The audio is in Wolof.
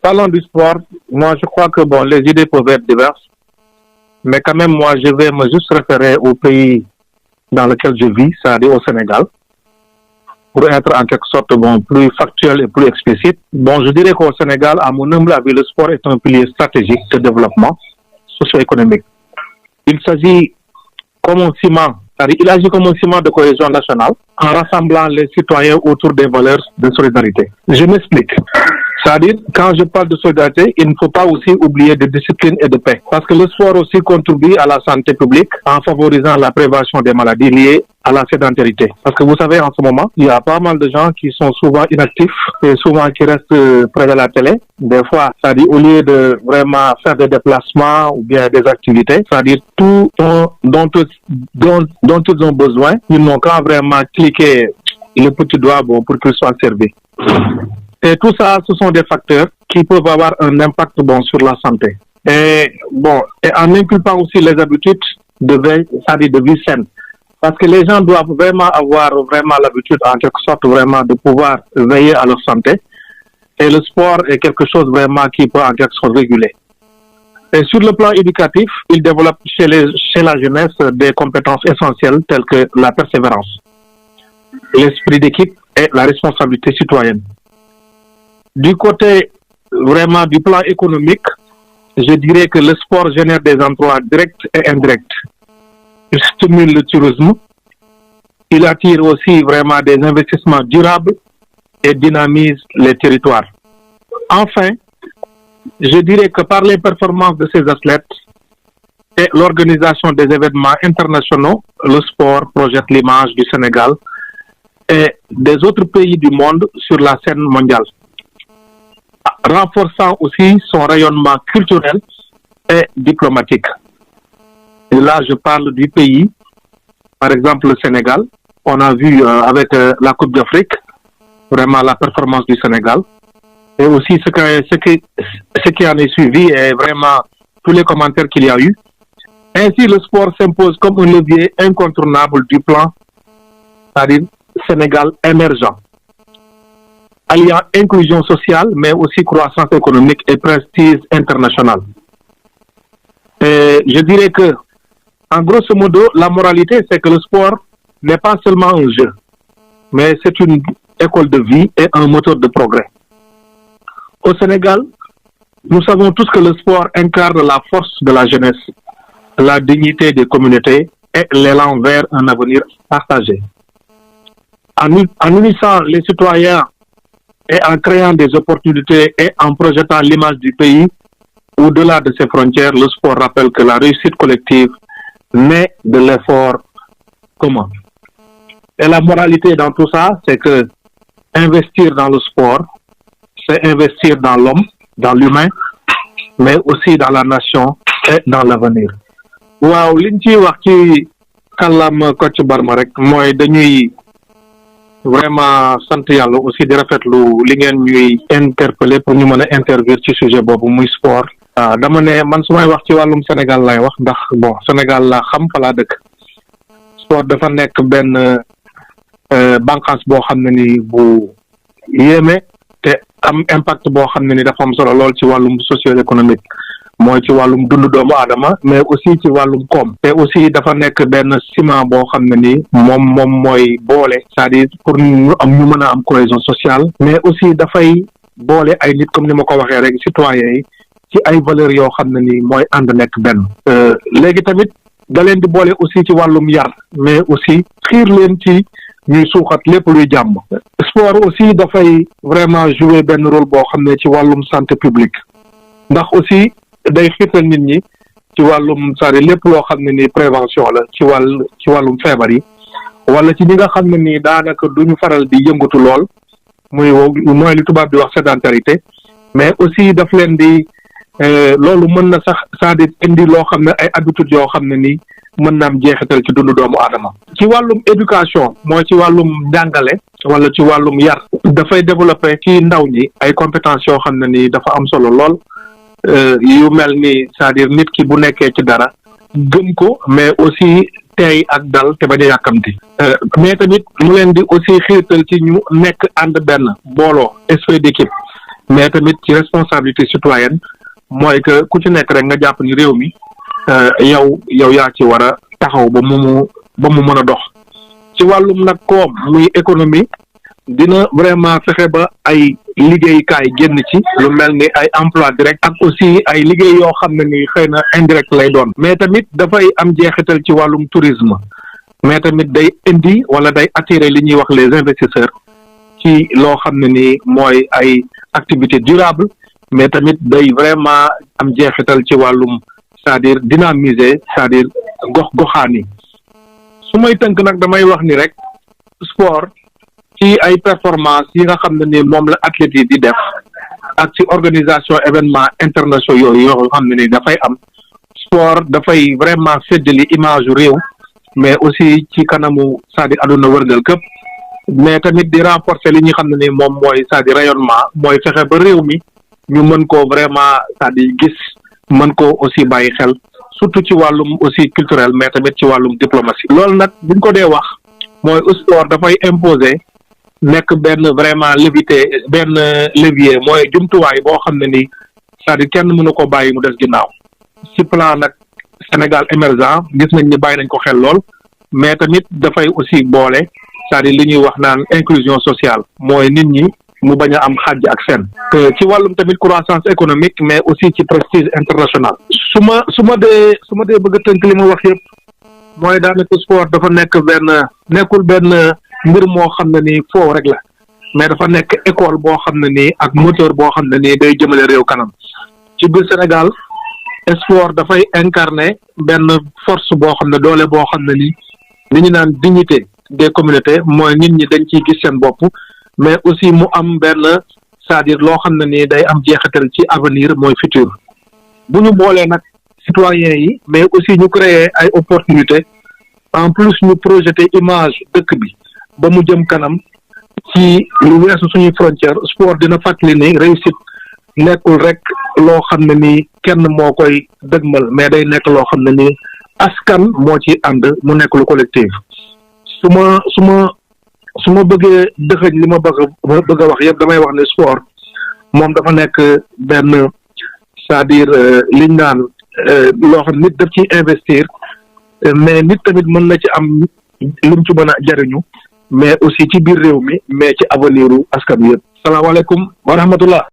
Parlons du sport. Moi, je crois que bon, les idées peuvent être diverses, mais quand même, moi, je vais me juste référer au pays dans lequel je vis, c'est-à-dire au Sénégal, pour être en quelque sorte bon, plus factuel et plus explicite. Bon, je dirais qu'au Sénégal, à mon humble avis, le sport est un pilier stratégique de développement socio-économique. Il s'agit comme un ciment, c'est-à-dire il agit comme un ciment de cohésion nationale en rassemblant les citoyens autour des valeurs de solidarité. Je m'explique. C'est-à-dire, quand je parle de solidarité, il ne faut pas aussi oublier de discipline et de paix. Parce que le sport aussi contribue à la santé publique en favorisant la prévention des maladies liées à la sédentarité. Parce que vous savez, en ce moment, il y a pas mal de gens qui sont souvent inactifs et souvent qui restent près de la télé. Des fois, c'est-à-dire, au lieu de vraiment faire des déplacements ou bien des activités, c'est-à-dire tout dont ils ont besoin, ils n'ont qu'à vraiment cliquer le petit doigt bon, pour qu'ils soient servis. Et tout ça, ce sont des facteurs qui peuvent avoir un impact bon sur la santé. Et bon, et en inculpant aussi les habitudes de vie, c'est-à-dire de vie saine. Parce que les gens doivent vraiment avoir vraiment l'habitude, en quelque sorte, vraiment de pouvoir veiller à leur santé. Et le sport est quelque chose vraiment qui peut en quelque sorte réguler. Et sur le plan éducatif, il développe chez la jeunesse des compétences essentielles telles que la persévérance, l'esprit d'équipe et la responsabilité citoyenne. Du côté vraiment du plan économique, je dirais que le sport génère des emplois directs et indirects. Il stimule le tourisme, il attire aussi vraiment des investissements durables et dynamise les territoires. Enfin, je dirais que par les performances de ces athlètes et l'organisation des événements internationaux, le sport projette l'image du Sénégal et des autres pays du monde sur la scène mondiale, renforçant aussi son rayonnement culturel et diplomatique. Et là, je parle du pays, par exemple le Sénégal. On a vu avec la Coupe d'Afrique, vraiment la performance du Sénégal. Et aussi ce qui en est suivi et vraiment tous les commentaires qu'il y a eu. Ainsi, le sport s'impose comme un levier incontournable du plan, c'est-à-dire Sénégal émergent, alliant inclusion sociale, mais aussi croissance économique et prestige international. Et je dirais que, en grosso modo, la moralité, c'est que le sport n'est pas seulement un jeu, mais c'est une école de vie et un moteur de progrès. Au Sénégal, nous savons tous que le sport incarne la force de la jeunesse, la dignité des communautés et l'élan vers un avenir partagé. En unissant les citoyens et en créant des opportunités et en projetant l'image du pays au-delà de ses frontières, le sport rappelle que la réussite collective naît de l'effort commun. Et la moralité dans tout ça, c'est que investir dans le sport, c'est investir dans l'homme, dans l'humain, mais aussi dans la nation et dans l'avenir. Waaw liñ ci wax ci kàllaama Kocc Barma rek mooy dañuy vraiment sant yàlla aussi di rafetlu li ngeen ñuy interpeller pour ñu mën a intervenir ci sujet boobu muy sport. Dama ne man su may wax ci wàllum Sénégal lay wax ndax bon Sénégal la xam fa laa dëkk. Sport dafa nekk benn bànqaas boo xam ne ni bu yéeme te am impact boo xam ne ni dafa am solo lool ci wàllum socio-économique mooy ci wàllum dund doomu aadama mais aussi ci wàllum koom te aussi dafa nekk benn ciment boo xam ne ni moom mooy boole c'est-à-dire pour ñu mën a am cohésion sociale mais aussi dafay boole ay nit comme ni ma ko waxee rek citoyens yi ci ay valeurs yoo xam ne ni mooy ànd nekk benn léegi tamit da leen di boole aussi ci wàllum yar mais aussi xiir leen ci ñuy suuxat lépp luy jàmm. Sport aussi dafay vraiment jouer benn rôle boo xam ne ci wàllum santé publique ndax aussi day xiirtal nit ñi ci wàllum c'est-à-dire lépp loo xam ne ni prévention la ci wàllum feebar yi wala ci ñi nga xam ne ni daanaka duñu faral di yëngatu lool mooy li tubaab di wax sédentarité mais aussi daf leen di loolu mën na sax c'est-à-dire indi loo xam ne ay habitudes yoo xam ne ni mën na am jeexital ci dundu doomu aadama. ci wàllum éducation mooy ci wàllum njàngale wala ci wàllum yar dafay développer ci ndaw ñi ay compétences yoo xam ne ni dafa am solo lool yu mel ni c'est-à-dire nit ki bu nekkee ci dara gëm ko mais aussi tey ak dal te bañ a yàkkamti mais tamit mu leen di aussi xiirtal ci ñu nekk ànd benn booloo esprit d'équipe mais tamit ci responsabilité citoyenne mooy que ku ci nekk rek nga jàpp ni réew mi yow yaa ci war a taxaw ba mu mën a dox ci wàllum nag koom muy économie dina vraiment fexe ba ay liggéeykaay génn ci lu mel ni ay emploi direct ak aussi ay liggéey yoo xam ne ni xëy na indirect lay doon mais tamit dafay am jeexital ci wàllum tourisme mais tamit day indi wala day attirer li ñuy wax les investisseurs ci loo xam ne ni mooy ay activité durable mais tamit day vraiment am jeexital ci wàllum c'est-à-dire dynamiser c'est-à-dire goxaan yi su may tënk nag damay wax ni rek sport ci ay performance yi nga xam ne ni moom la athlètes yi di def ak ci organisation événement internationaux yooyu yoo xam ne ni dafay am sport dafay vraiment féddali image réew mais aussi ci kanamu c'est-à-dire àdduna wërngal këpp mais tamit di renforcer li ñi xam ne ni moom mooy c'est-à-dire rayonnement mooy fexe ba réew mi ñu mën koo vraiment c'est-à-dire gis mën ko aussi bàyyi xel surtout ci wàllum aussi culturel mais tamit ci wàllum diplomatie loolu nag buñ ko dee wax mooy sport dafay imposer nekk benn vraiment levier mooy jumtuwaay boo xam ne ni c'est-à-dire kenn mënu ko bàyyi mu des ginnaaw ci plan nag Sénégal émergent gis nañ ni bàyyi nañ ko xel lool mais tamit dafay aussi boole c'est-à-dire li ñuy wax naan inclusion sociale mooy nit ñi mu bañ a am xàjj ak seen ci wàllum tamit croissance économique mais aussi ci prestige international su ma dee bëgg a tënk li ma wax yëpp mooy daanaka sport dafa nekkul benn mbir moo xam ne ni foofu rek la mais dafa nekk école boo xam ne nii ak moteur boo xam ne nii day jëmale réew kanam ci biir Sénégal sport dafay incarner benn force boo xam ne doole boo xam ne nii li ñu naan dignité des communautés mooy nit ñi dañ ciy gis seen bopp mais aussi mu am benn c'est-à-dire loo xam ne nii day am jeexital ci avenir mooy futur bu ñu boolee nag citoyens yi mais aussi ñu créer ay opportunités en plus ñu projeter image dëkk bi ba mu jëm kanam ci lu weesu suñuy frontière sport dina fàttali ni réussite nekkul rek loo xam ne ni kenn moo koy dëgmal mais day nekk loo xam ne ni askan moo ci ànd mu nekk lu collectif su ma bëggee dëxëñ li ma bëgg a wax yëpp damay wax ne sport moom dafa nekk benn c'est-à-dire liñ naan loo xam nit daf ci investir mais nit tamit mën na ci am lim ci mën a jariñu mais aussi ci biir réew mi mais ci avenir u askan wi yëpp salaamaaleykum wa rahmatullah